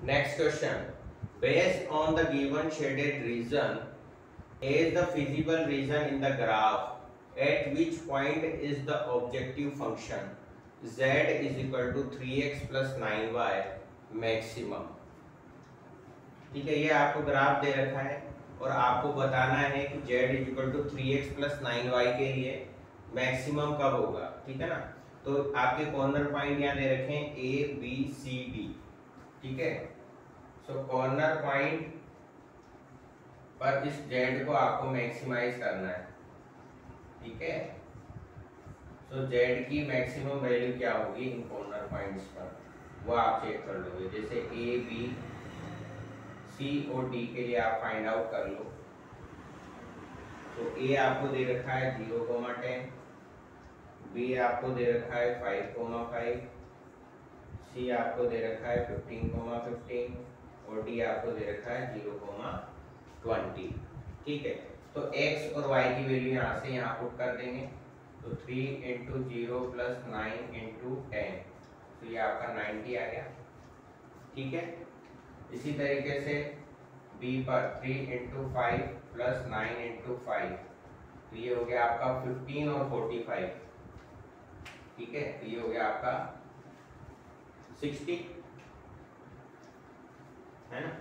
Next question. Based on the given shaded region, is the feasible region in the graph, at which point is the objective function z is equal to 3x plus 9y maximum. ठीक है, ये आपको graph दे रखा है और आपको बताना है कि z is equal to 3x plus 9y के लिए मैक्सिमम कब होगा। ठीक है ना, तो आपके कॉर्नर पॉइंट यहाँ दे रखे हैं ए बी सी डी। ठीक है, सो कॉर्नर पॉइंट पर इस z को आपको मैक्सिमाइज करना है। ठीक है, सो z की मैक्सिमम वैल्यू क्या होगी इन कॉर्नर पॉइंट्स पर, वो आप चेक कर लोगे। जैसे ए बी सी और डी के लिए आप फाइंड आउट कर लो। तो ए आपको दे रखा है 0,10, बी आपको दे रखा है 5,5, सी आपको दे रखा है 15,15 और डी आपको दे रखा है 0,20। ठीक है, तो x और y की वैल्यू यहाँ से यहाँ पुट कर देंगे। तो 3 इंटू 0 प्लस 9 इंटू 10, तो ये आपका 90 आ गया। ठीक है, इसी तरीके से b पर 3 इंटू 5 प्लस 9 इंटू 5, तो ये हो गया आपका 15 और 45। ठीक है, तो ये हो गया आपका 60, है ना।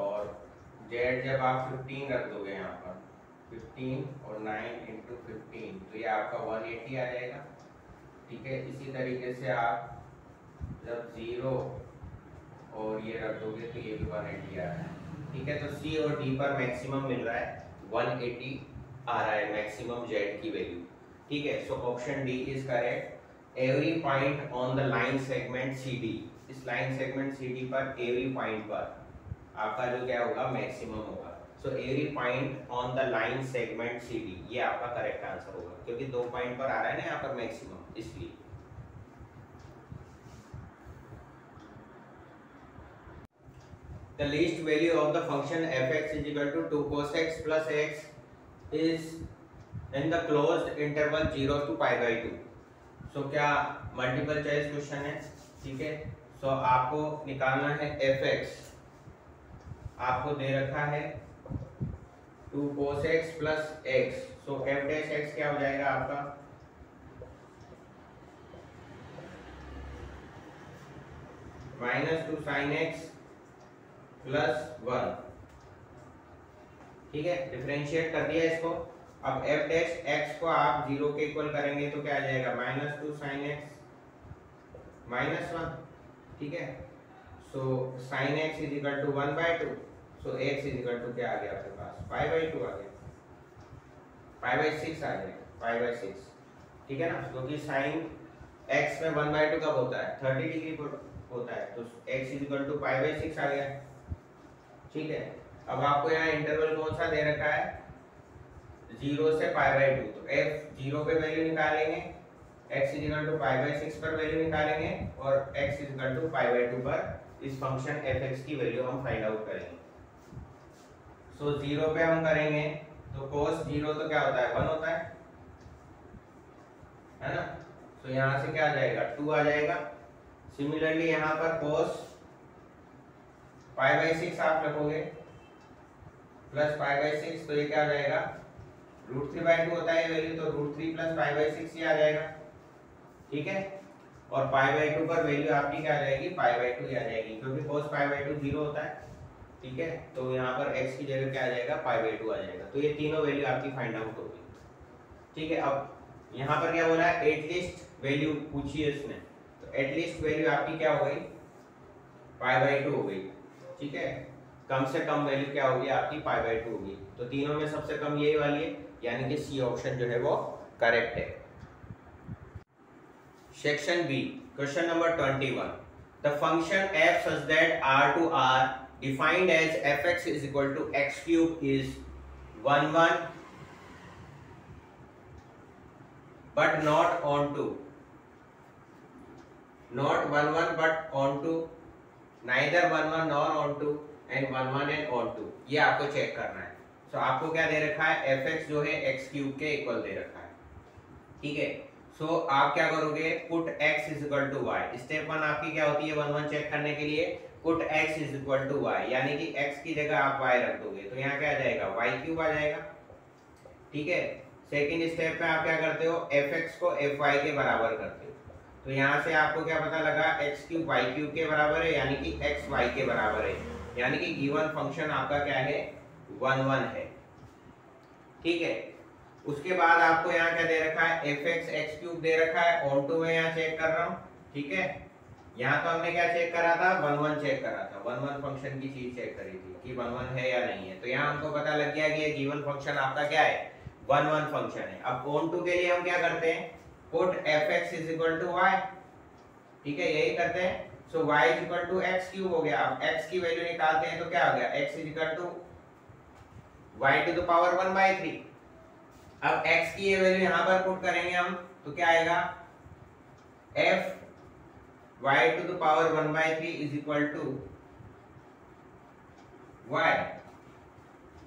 और z जब आप 15 रख दोगे यहाँ पर 15 और 9 इंटू 15, तो ये आपका 180 आ जाएगा। ठीक है, इसी तरीके से आप जब 0 और ये रख दोगे तो ये भी 180 आ रहा है। ठीक है, तो सी और डी पर मैक्सिमम मिल रहा है 180 आ रहा है मैक्सिमम जेड की वैल्यू। ठीक है, so option D is correct. Every point on the line segment C D, इस लाइन सेगमेंट सी डी पर एवरी पॉइंट पर आपका जो क्या होगा मैक्सिमम होगा। So every point on the line segment C D, ये आपका करेक्ट आंसर होगा क्योंकि 2 पॉइंट पर आ रहा है ना यहाँ पर मैक्सिमम, इसलिए। The least value of the function f(x) is equal to 2 cos x plus x is in the closed interval 0 to pi by 2. So क्या मल्टीपल चॉइस क्वेश्चन है। ठीक है, सो आपको निकालना है f(x), आपको दे रखा है 2 cos x plus x, सो f dash x क्या हो जाएगा आपका -2 sin x प्लस 1। ठीक है, डिफरेंशिएट कर दिया इसको। अब f डैश x को आप 0 के इक्वल करेंगे तो क्या आ जाएगा -2 sin x -1। ठीक है, so sin x is equal to 1/2, so x is equal to क्या आ गया आपके पास π/2 आ गया, π/6 आ गया, π/6। ठीक है ना, क्योंकि sin x में 1/2 कब होता है 30 डिग्री होता है, तो x इज इक्वल टू π/6 आ गया। ठीक है, अब आपको यहाँ इंटरवल कौन सा दे रखा है 0 से π/2, तो f 0 पे वैल्यू निकालेंगे, x इज इक्वल टू π/6 पर वैल्यू निकालेंगे और x इज इक्वल टू π/2 पर इस फंक्शन f(x) की वैल्यू हम फाइंड आउट करेंगे। सो 0 पे हम करेंगे तो cos 0 तो क्या होता है 1 होता है ना, तो यहाँ से क्या आ जाएगा 2 आ जाएगा। सिमिलरली यहाँ पर cos π/6 आप रखोगे प्लस π/6, तो ये क्या आ जाएगा √3/2 होता है ये वैल्यू, तो √3 प्लस π/6 ये आ जाएगा। ठीक है, और π/2 पर वैल्यू आपकी क्या आ जाएगी π/2 आ जाएगी, क्योंकि cos π/2 0 होता है। ठीक है, तो यहाँ पर x की जगह क्या आ जाएगा π/2 आ जाएगा। तो ये तीनों वैल्यू आपकी फाइंड आउट होगी। ठीक है, अब यहाँ पर क्या बोला है एटलीस्ट वैल्यू पूछी है इसने, तो एटलीस्ट वैल्यू आपकी क्या हो गई π/2 हो गई। ठीक है, कम से कम वैल्यू क्या होगी आपकी π/2 होगी, तो तीनों में सबसे कम यही वाली है, यानी कि सी ऑप्शन जो है वो करेक्ट है। Section B, question number 21। The function f such that r to r defined as f(x) is equal to x cube is 1 1 but not onto, not 1 1 but onto, neither 1 1 nor onto and 1 1 and onto, ये आपको check करना है। तो आपको क्या दे रखा है f(x) जो है x क्यूब के इक्वल दे रखा है। ठीक है, सो आप क्या करोगे, put x is equal to Y. Step 1 आपकी क्या होती है, 1 1 चेक करने के लिए put x is equal to Y, यानी कि x की जगह आप y रख दोगे तो यहाँ क्या आ जाएगा, y क्यूब आ जाएगा। ठीक है, सेकंड स्टेप में आप क्या करते हो, fx को fy के बराबर करते हो। तो यहाँ से आपको क्या पता लगा, x क्यूब y क्यूब के बराबर है, यानी कि x y के बराबर है, यानी कि गिवन फंक्शन आपका क्या है, 1 1 है। ठीक है, उसके बाद आपको यहाँ क्या दे रखा है, fx x क्यूब दे रखा है, ऑन टू में यहाँ चेक कर रहा हूँ। ठीक है, यहाँ तो हमने क्या चेक करा था, 1 1 चेक करा था, 1 1 फंक्शन की चीज चेक करी थी कि 1 1 है या नहीं है। तो यहाँ हमको पता लग गया कि ये गिवन फंक्शन आपका क्या है, 1 1 फंक्शन है। अब ऑन टू के लिए हम क्या करते हैं, put fx is equal to y। ठीक है, यही करते हैं। So y is equal to x cube हो गया। अब x की वैल्यू निकालते हैं तो क्या हो गया, x is equal to y to the power 1/3। अब x की ये वैल्यू यहां पर पुट करेंगे हम तो क्या आएगा, f y to the power 1/3 is equal to y।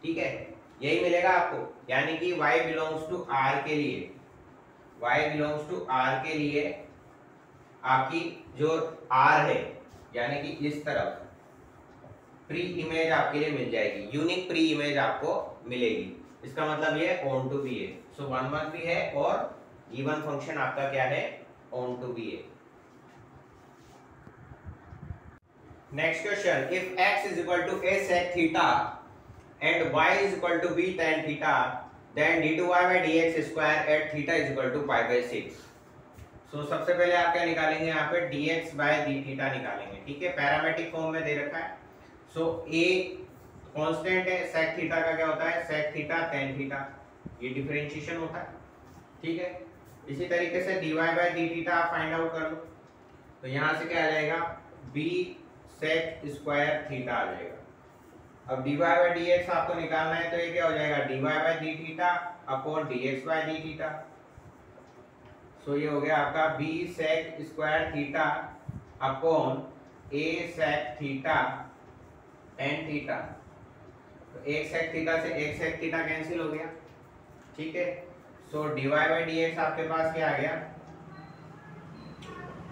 ठीक है, यही मिलेगा आपको, यानी कि y बिलोंग्स टू r के लिए, y बिलोंग्स टू r के लिए आपकी जो r है, यानी कि इस तरफ प्री इमेज आपके लिए मिल जाएगी, यूनिक प्री इमेज आपको मिलेगी। इसका मतलब ये ऑन टू भी है। सो 1 1 भी है और गिवन फंक्शन आपका क्या है, ऑन टू भी है। Next question, if x is equal to a sec theta and y is equal to b tan theta, then d2y by dx square at theta is equal to π/6। So सबसे पहले आप क्या निकालेंगे, यहाँ पे dx by d theta निकालेंगे। ठीक है, पैरामेट्रिक फॉर्म में दे रखा है। सो a कांस्टेंट है, sec थीटा का क्या होता है, sec थीटा tan थीटा, ये डिफरेंशिएशन होता है। ठीक है, इसी तरीके से dy by d थीटा आप फाइंड आउट कर लो। तो यहाँ से क्या आ जाएगा, b sec स्क्वायर थीटा आ जाएगा। अब dy by dx आपको निकालना है तो ये क्या हो जाएगा, dy by d theta upon dx by d theta. So ये हो गया आपका b sec square theta upon a sec theta tan theta. तो एक sec थीटा से एक sec थीटा कैंसिल हो गया। ठीक है, सो dy by dx आपके पास क्या आ गया,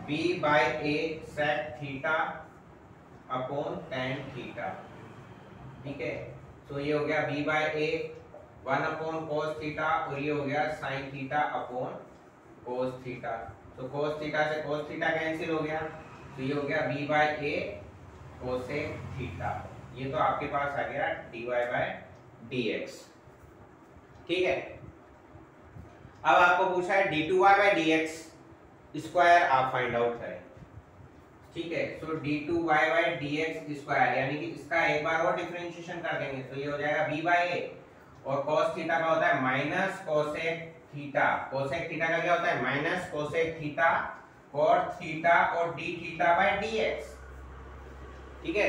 b by a sec theta upon tan theta. ठीक है, सो ये हो गया b by a 1 upon cos theta और ये हो गया sin theta upon cos theta. तो cos थीटा से cos थीटा कैंसिल हो गया, तो ये हो गया b by a cosec theta. ये तो आपके पास आ गया dy by dx। ठीक है, अब आपको पूछा है d2y by dx स्क्वायर आप फाइंड आउट करें। ठीक है, so d2y by dx square, यानी कि इसका एक बार और डिफरेंशिएशन कर देंगे तो ये हो जाएगा b by a, और cos थीटा का होता है minus cosec theta. cosec theta का क्या होता है, minus cosec theta cot theta और d थीटा by dx। ठीक है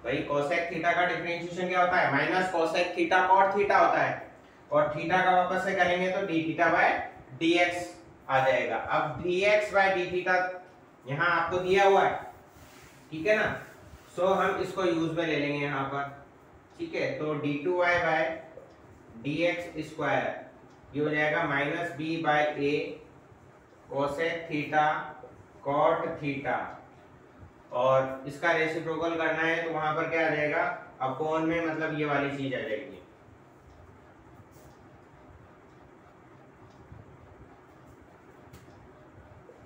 भाई, cosec थीटा का डिफरेंशिएशन क्या होता है, minus cosec theta cot theta होता है, और थीटा का वापस से करेंगे तो d थीटा by dx आ जाएगा। अब dx by d थीटा यहाँ आपको दिया हुआ है, ठीक है ना, सो हम इसको यूज में ले लेंगे यहाँ पर। ठीक है, तो d2y by dx स्क्वायर ये हो जाएगा minus b by a cosec theta cot theta, और इसका रेसिप्रोकल करना है तो वहां पर क्या आ जाएगा, अपॉन में मतलब ये वाली चीज आ जाएगी।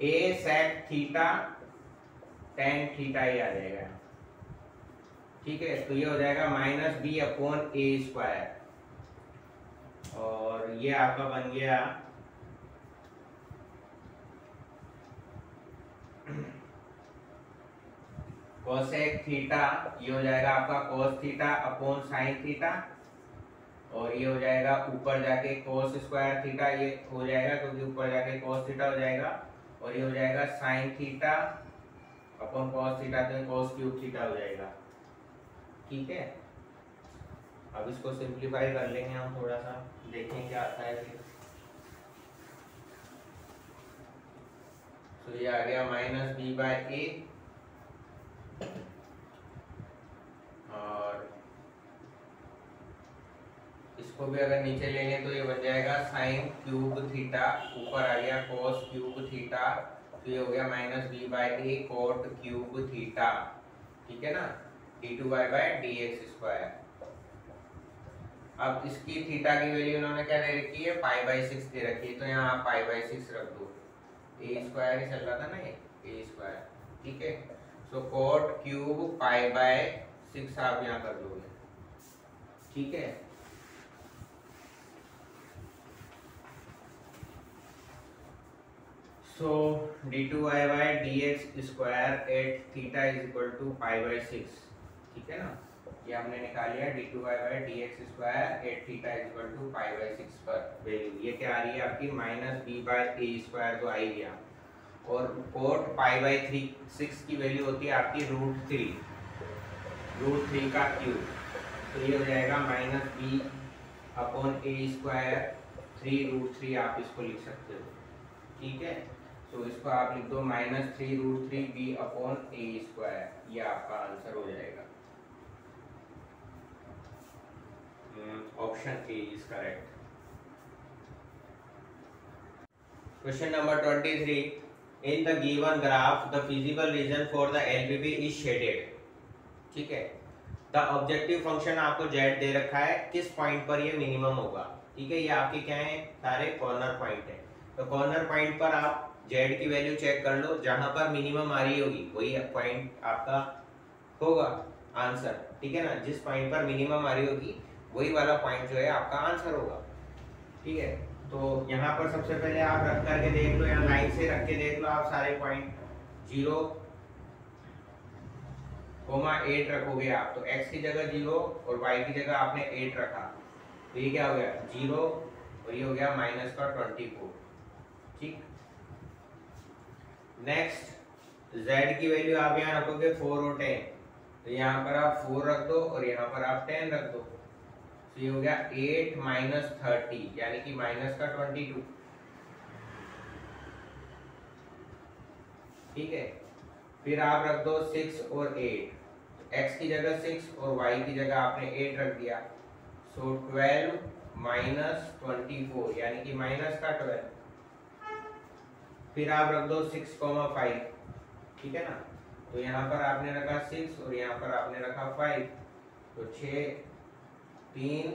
a sec theta tan theta ही आ जाएगा। ठीक है, तो ये हो जाएगा minus b upon a square, और ये आपका बन गया cosec थीटा, ये हो जाएगा आपका cos theta upon sin theta, और ये हो जाएगा ऊपर जाके cos स्क्वायर थीटा ये हो जाएगा क्योंकि ऊपर जाके cos थीटा हो जाएगा, और ये हो जाएगा sin theta upon cos theta, तो cos क्यूब थीटा हो जाएगा। ठीक है, अब इसको सिंपलीफाई कर लेंगे हम, थोड़ा सा देखें क्या आता है फिर। तो ये आ गया माइनस b by a, और इसको भी अगर नीचे ले लें तो ये बन जाएगा साइन क्यूब थीटा, ऊपर आ गया कोस क्यूब थीटा, तो ये हो गया minus B by A cot cube theta, ठीक है ना, d2y बाई dx स्क्वायर। अब इसकी थीटा की वैल्यू उन्होंने क्या दे रखी है, पाई बाई 6 दे रखी है, तो यहाँ आप पाई बाई 6 रख दो, ए स्क्वायर ही चल रहा था ना ये, ए स्क्वायर, ठीक है। So cot cube pi by 6 आप यहाँ कर दोगे, ठीक है। So d2y by dx square at theta is equal to pi by 6, ठीक है ना, ये हमने निकाल लिया d2y by dx square at theta is equal to pi by 6 पर वैल्यू ये क्या आ रही है आपकी minus B by A square, तो आ ही गया, और कोट पाई बाई 6 की वैल्यू होती है आपकी रूट थ्री का क्यूब, तो ये हो जाएगा minus B upon A square 3√3 आप इसको लिख सकते हो, ठीक है। तो इसको आप लिख दो minus 3√3 B upon A square, ये आपका आंसर हो जाएगा, option A is correct. Question number 23, in the given graph the feasible region for the LBB is shaded, ठीक है। द ऑब्जेक्टिव फंक्शन आपको जेड दे रखा है, किस पॉइंट पर ये मिनिमम होगा, ठीक है। ये आपके क्या है, सारे कॉर्नर पॉइंट है, तो कॉर्नर पॉइंट पर आप जेड की वैल्यू चेक कर लो, जहां पर मिनिमम आ रही होगी वही पॉइंट आपका होगा आंसर, ठीक है ना, जिस पॉइंट पर मिनिमम आ रही होगी वही वाला पॉइंट जो है आपका आंसर होगा, ठीक है। तो यहाँ पर सबसे पहले आप रख करके देख लो, यहाँ लाइन से रख के देख लो आप सारे पॉइंट, 0,8 रखोगे आप, तो x की जगह 0 और y की जगह आपने 8 रखा, तो ये क्या हो गया 0 और ये हो गया माइनस का 24, ठीक। नेक्स्ट z की वैल्यू आप यहाँ रखोगे 4 और 10, तो यहाँ पर आप 4 रख दो और यहाँ पर आप 10 रख दो, तो ये हो गया 8 माइनस 30 यानी कि माइनस का 22, ठीक है। फिर आप रख दो 6 और 8, x की जगह 6 और y की जगह आपने 8 रख दिया, सो 12 माइनस 24 यानी कि माइनस का 12, फिर आप रख दो 6,5, ठीक है ना, तो यहाँ पर आपने रखा 6 और यहाँ पर आपने रखा 5, तो 6 3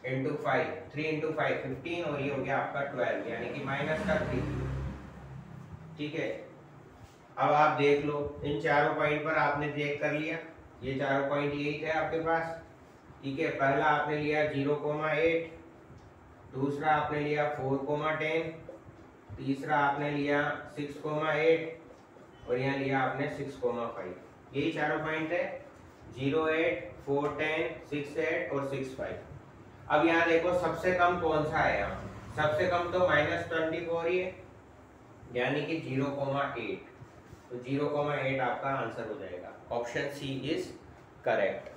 इंटू 5 3 इंटू 5 15 और ये हो गया आपका 12 यानी कि माइनस का 3, ठीक है। अब आप देख लो इन चारों पॉइंट पर आपने चेक कर लिया, ये चारों पॉइंट यही थे आपके पास, ठीक है। पहला आपने लिया 0,8, दूसरा आपने लिया 4,10, तीसरा आपने लिया 6,8 और यहाँ लिया आपने 6,5, यही चारों पॉइंट है 0,8 4,10 6,8 और 6,5। अब यहाँ देखो सबसे कम कौन सा है, यहाँ सबसे कम तो -24 ही है यानी कि 0,8, तो 0,8 आपका आंसर हो जाएगा, ऑप्शन सी इज करेक्ट।